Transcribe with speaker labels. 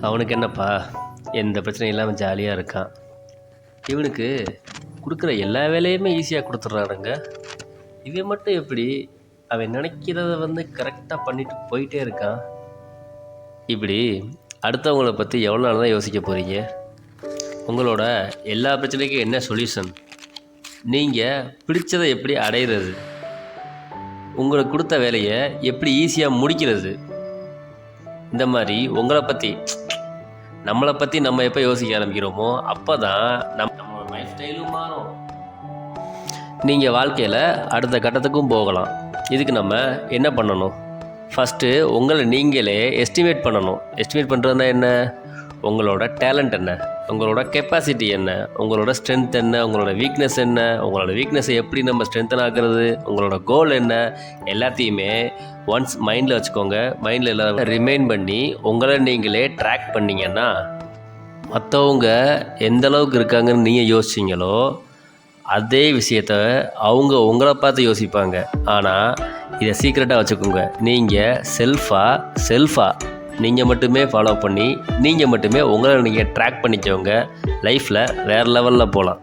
Speaker 1: அவனுக்கு என்னப்பா, எந்த பிரச்சனையும் இல்லாமல் ஜாலியாக இருக்கான். இவனுக்கு கொடுக்குற எல்லா வேலையுமே ஈஸியாக கொடுத்துட்றானுங்க. இவன் மட்டும் எப்படி அவன் நினைக்கிறத கரெக்டாக பண்ணிட்டு போயிட்டே இருக்கான். இப்படி அடுத்தவங்கள பற்றி எவ்வளோ நாள் தான் யோசிக்க போகிறீங்க? உங்களோட எல்லா பிரச்சனைக்கும் என்ன சொல்யூஷன்? நீங்கள் பிடிச்சதை எப்படி அடையிறது? உங்களுக்கு கொடுத்த வேலையை எப்படி ஈஸியாக முடிக்கிறது? இந்த மாதிரி நம்மளை பற்றி நம்ம எப்போ யோசிக்க ஆரம்பிக்கிறோமோ அப்போ தான் நம்மளோட லைஃப் ஸ்டைலும் மாறும். நீங்கள் வாழ்க்கையில் அடுத்த கட்டத்துக்கும் போகலாம். இதுக்கு நம்ம என்ன பண்ணணும்? ஃபஸ்ட்டு உங்களை நீங்களே எஸ்டிமேட் பண்ணணும். எஸ்டிமேட் பண்ணுறதுனா என்ன? உங்களோட டேலண்ட் என்ன, உங்களோட கெப்பாசிட்டி என்ன, உங்களோட ஸ்ட்ரென்த் என்ன, உங்களோட வீக்னஸ் என்ன, உங்களோட வீக்னஸை எப்படி நம்ம ஸ்ட்ரென்த்தன் ஆக்குறது, உங்களோட கோல் என்ன, எல்லாத்தையுமே ஒன்ஸ் மைண்டில் வச்சுக்கோங்க. மைண்டில் எல்லாம் ரிமைண்ட் பண்ணி உங்களை நீங்களே ட்ராக் பண்ணிங்கன்னா மற்றவங்க எந்த அளவுக்கு இருக்காங்கன்னு நீங்கள் யோசிச்சிங்களோ அதே விஷயத்த அவங்க உங்களை பார்த்து யோசிப்பாங்க. ஆனால் இதை சீக்ரெட்டாக வச்சுக்கோங்க. நீங்கள் செல்ஃபாக நீங்கள் மட்டுமே ஃபாலோ பண்ணி நீங்கள் மட்டுமே உங்களை நீங்கள் ட்ராக் பண்ணிக்கோங்க. லைஃப்பில் வேறு லெவலில் போகலாம்.